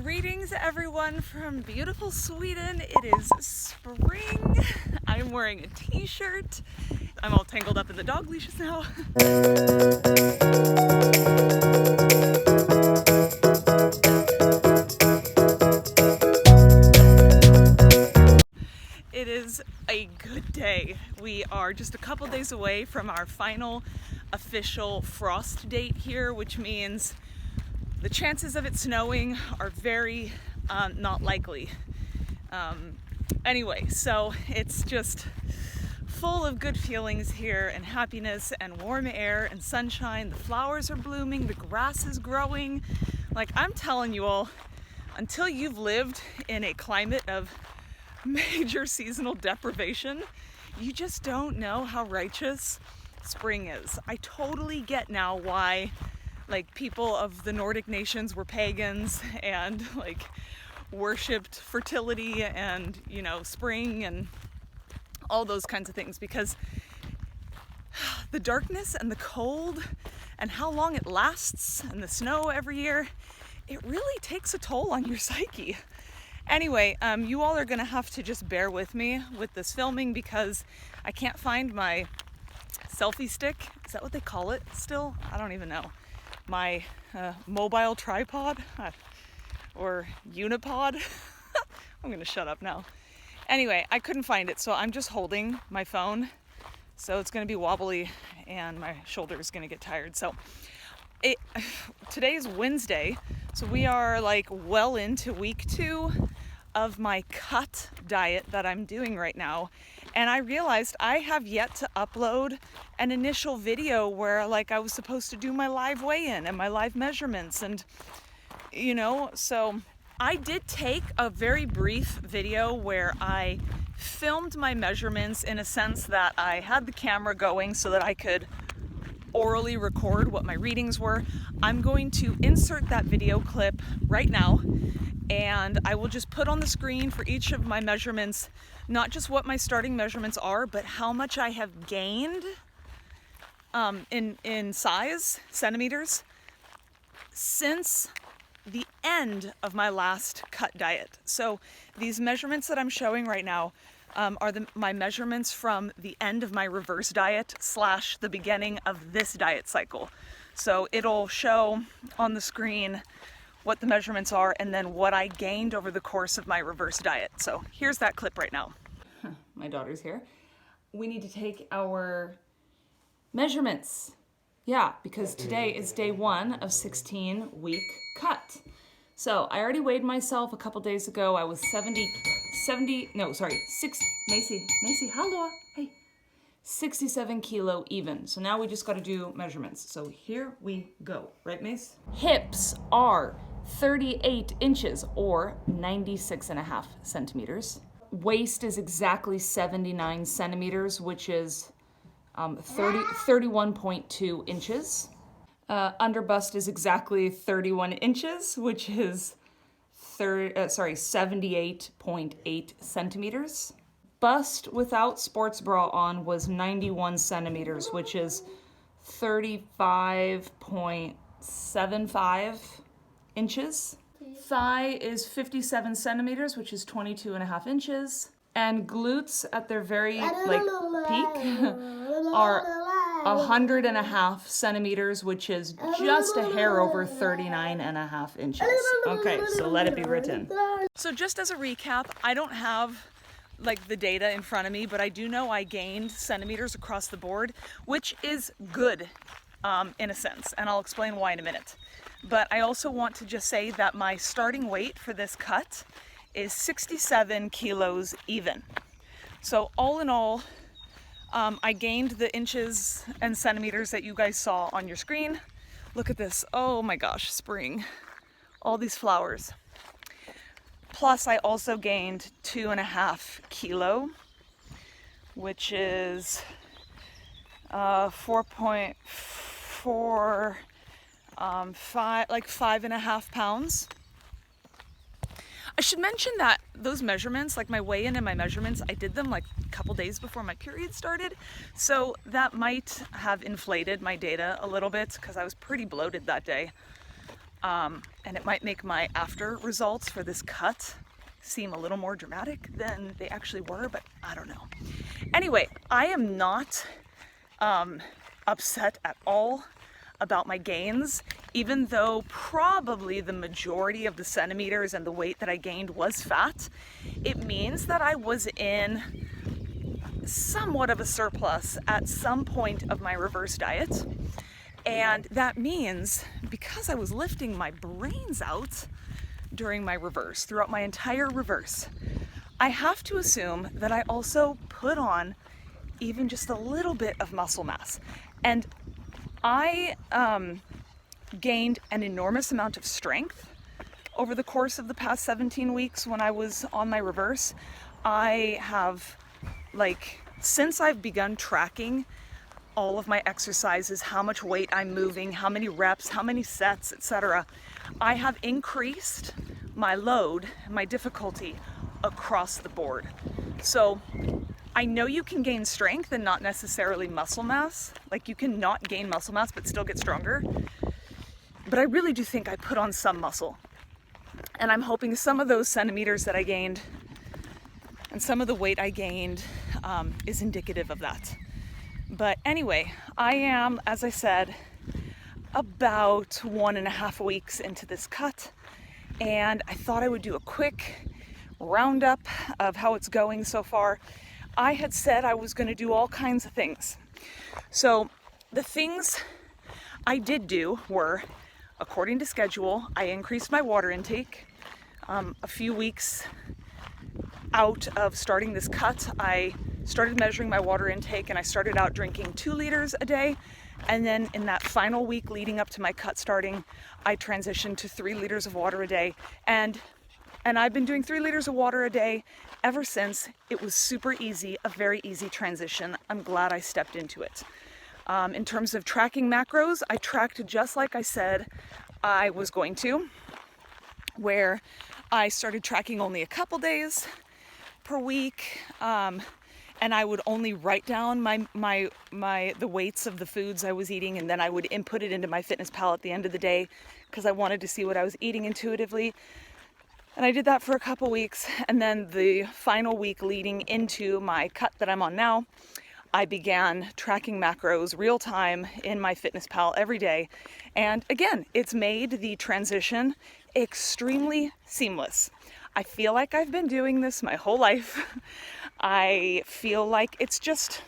Greetings everyone from beautiful Sweden. It is spring. I'm wearing a t-shirt. I'm all tangled up in the dog leashes now. It is a good day. We are just a couple days away from our final official frost date here, which means the chances of it snowing are very not likely. Anyway, so it's just full of good feelings here and happiness and warm air and sunshine. The flowers are blooming, the grass is growing. Like, I'm telling you all, until you've lived in a climate of major seasonal deprivation, you just don't know how righteous spring is. I totally get now why like people of the Nordic nations were pagans and like worshipped fertility and, you know, spring and all those kinds of things, because the darkness and the cold and how long it lasts and the snow every year, it really takes a toll on your psyche. Anyway, you all are gonna have to just bear with me with this filming because I can't find my selfie stick. Is that what they call it still? I don't even know. My mobile tripod or unipod. I'm gonna shut up now. Anyway, I couldn't find it, so I'm just holding my phone. So it's gonna be wobbly and my shoulder is gonna get tired. So today is Wednesday, so we are like well into week 2 of my cut diet that I'm doing right now. And I realized I have yet to upload an initial video where like I was supposed to do my live weigh-in and my live measurements, and you know, so I did take a very brief video where I filmed my measurements in a sense that I had the camera going so that I could orally record what my readings were. I'm going to insert that video clip right now, and I will just put on the screen for each of my measurements, not just what my starting measurements are, but how much I have gained in size, centimeters, since the end of my last cut diet. So these measurements that I'm showing right now are my measurements from the end of my reverse diet / the beginning of this diet cycle. So it'll show on the screen what the measurements are and then what I gained over the course of my reverse diet. So here's that clip right now. My daughter's here. We need to take our measurements. Yeah, because today is day 1 of 16-week cut. So I already weighed myself a couple days ago. I was 67 kilo even. So now we just got to do measurements. So here we go. Right, Mace? Hips are 38 inches or 96.5 centimeters. Waist is exactly 79 centimeters, which is 31.2 inches. Underbust is exactly 31 inches, which is 78.8 centimeters. Bust without sports bra on was 91 centimeters, which is 35.75 inches. Thigh is 57 centimeters, which is 22.5 inches. And glutes at their very peak are 100.5 centimeters, which is just a hair over 39.5 inches. Okay, so let it be written. So just as a recap, I don't have like the data in front of me, but I do know I gained centimeters across the board, which is good in a sense, and I'll explain why in a minute. But I also want to just say that my starting weight for this cut is 67 kilos even. So all in all, I gained the inches and centimeters that you guys saw on your screen. Look at this. Oh my gosh, spring. All these flowers. Plus I also gained 2.5 kilo, which is 4.4 5.5 pounds. I should mention that those measurements, like my weigh-in and my measurements, I did them like a couple days before my period started. So that might have inflated my data a little bit because I was pretty bloated that day. And it might make my after results for this cut seem a little more dramatic than they actually were, but I don't know. Anyway, I am not upset at all about my gains, even though probably the majority of the centimeters and the weight that I gained was fat. It means that I was in somewhat of a surplus at some point of my reverse diet. And that means because I was lifting my brains out during my reverse, throughout my entire reverse, I have to assume that I also put on even just a little bit of muscle mass. And I gained an enormous amount of strength over the course of the past 17 weeks when I was on my reverse. I have, since I've begun tracking all of my exercises, how much weight I'm moving, how many reps, how many sets, etc., I have increased my load, my difficulty across the board. So I know you can gain strength and not necessarily muscle mass. Like, you can not gain muscle mass but still get stronger. But I really do think I put on some muscle. And I'm hoping some of those centimeters that I gained and some of the weight I gained is indicative of that. But anyway, I am, as I said, about 1.5 weeks into this cut. And I thought I would do a quick roundup of how it's going so far. I had said I was going to do all kinds of things. So the things I did do were, according to schedule, I increased my water intake. A few weeks out of starting this cut, I started measuring my water intake, and I started out drinking 2 liters a day. And then in that final week leading up to my cut starting, I transitioned to 3 liters of water a day. And I've been doing 3 liters of water a day ever since. It was super easy, a very easy transition. I'm glad I stepped into it. In terms of tracking macros, I tracked just like I said I was going to, where I started tracking only a couple days per week, and I would only write down the weights of the foods I was eating, and then I would input it into MyFitnessPal at the end of the day because I wanted to see what I was eating intuitively. And I did that for a couple weeks, and then the final week leading into my cut that I'm on now, I began tracking macros real time in MyFitnessPal every day. And again, it's made the transition extremely seamless. I feel like I've been doing this my whole life. I feel like it's just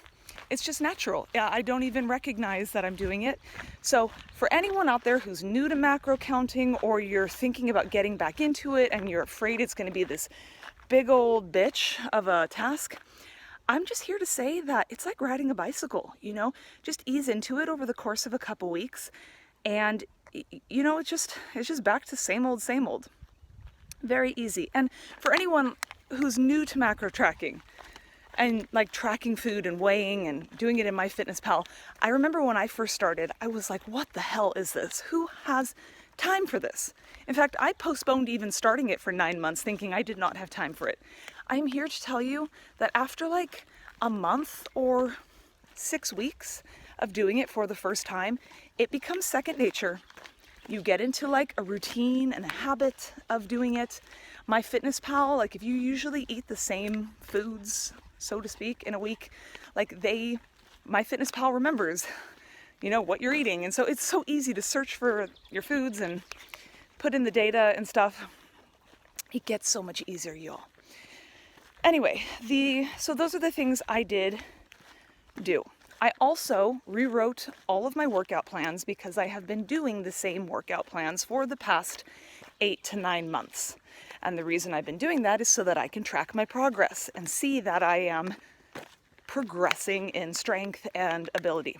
natural. I don't even recognize that I'm doing it. So for anyone out there who's new to macro counting, or you're thinking about getting back into it and you're afraid it's going to be this big old bitch of a task, I'm just here to say that it's like riding a bicycle, just ease into it over the course of a couple weeks. And, it's just back to same old. Very easy. And for anyone who's new to macro tracking and tracking food and weighing and doing it in MyFitnessPal, I remember when I first started, I was like, what the hell is this? Who has time for this? In fact, I postponed even starting it for 9 months, thinking I did not have time for it. I'm here to tell you that after a month or 6 weeks of doing it for the first time, it becomes second nature. You get into a routine and a habit of doing it. MyFitnessPal, if you usually eat the same foods, so to speak, in a week, MyFitnessPal remembers, what you're eating. And so it's so easy to search for your foods and put in the data and stuff. It gets so much easier, y'all. Anyway, so those are the things I did do. I also rewrote all of my workout plans because I have been doing the same workout plans for the past 8 to 9 months. And the reason I've been doing that is so that I can track my progress and see that I am progressing in strength and ability.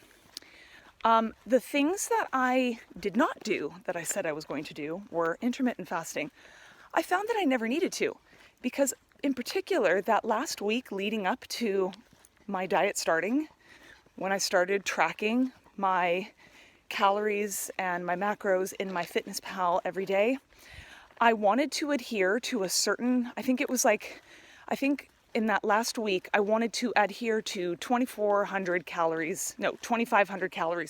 The things that I did not do that I said I was going to do were intermittent fasting. I found that I never needed to, because in particular, that last week leading up to my diet starting, when I started tracking my calories and my macros in MyFitnessPal every day, I wanted to adhere to a certain, I think in that last week, I wanted to adhere to 2,500 calories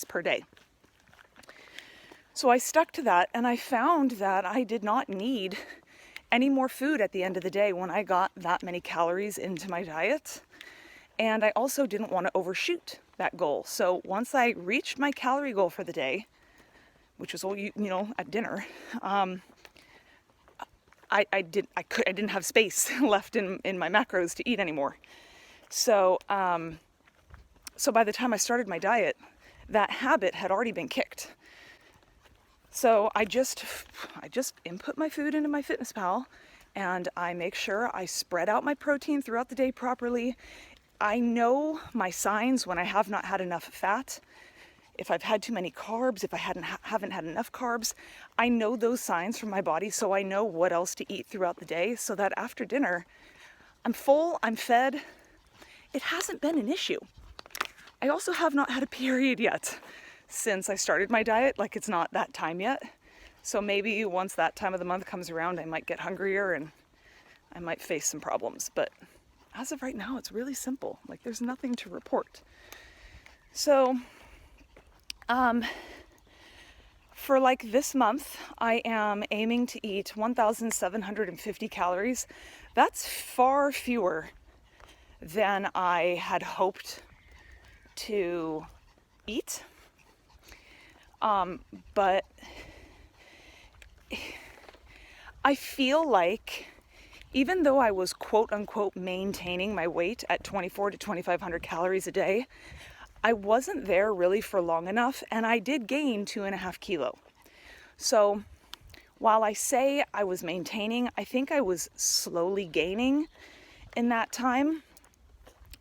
per day. So I stuck to that, and I found that I did not need any more food at the end of the day when I got that many calories into my diet. And I also didn't want to overshoot that goal. So once I reached my calorie goal for the day, which was all at dinner, I didn't have space left in my macros to eat anymore. So so by the time I started my diet, that habit had already been kicked. So I just input my food into MyFitnessPal, and I make sure I spread out my protein throughout the day properly. I know my signs when I have not had enough fat. If I've had too many carbs, if I haven't had enough carbs, I know those signs from my body, so I know what else to eat throughout the day, so that after dinner, I'm full, I'm fed. It hasn't been an issue. I also have not had a period yet since I started my diet. Like, it's not that time yet. So maybe once that time of the month comes around, I might get hungrier and I might face some problems. But as of right now, it's really simple. Like, there's nothing to report. So, for like this month, I am aiming to eat 1,750 calories. That's far fewer than I had hoped to eat. But I feel like even though I was quote unquote maintaining my weight at 2,400 to 2,500 calories a day, I wasn't there really for long enough, and I did gain 2.5 kilos. So while I say I was maintaining, I think I was slowly gaining in that time,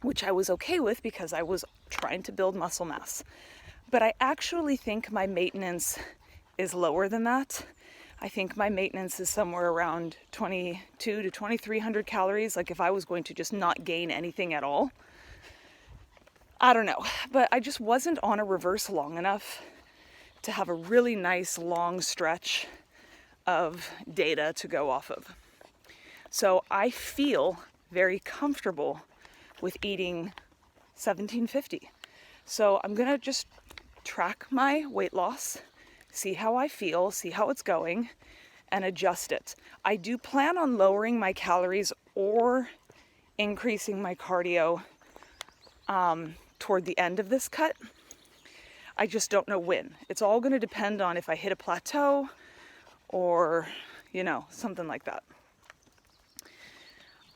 which I was okay with because I was trying to build muscle mass. But I actually think my maintenance is lower than that. I think my maintenance is somewhere around 2,200 to 2,300 calories, like if I was going to just not gain anything at all. I don't know, but I just wasn't on a reverse long enough to have a really nice long stretch of data to go off of. So I feel very comfortable with eating 1,750. So I'm gonna just track my weight loss, see how I feel, see how it's going, and adjust it. I do plan on lowering my calories or increasing my cardio toward the end of this cut. I just don't know when. It's all going to depend on if I hit a plateau or, something like that.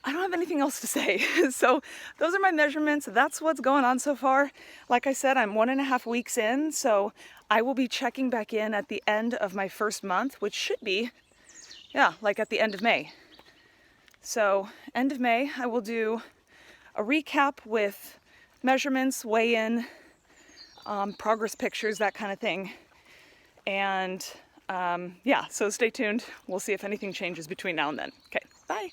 I don't have anything else to say. So those are my measurements. That's what's going on so far. Like I said, I'm 1.5 weeks in, so I will be checking back in at the end of my first month, which should be, like at the end of May. So end of May, I will do a recap with measurements, weigh-in, progress pictures, that kind of thing. And so stay tuned. We'll see if anything changes between now and then. Okay, bye.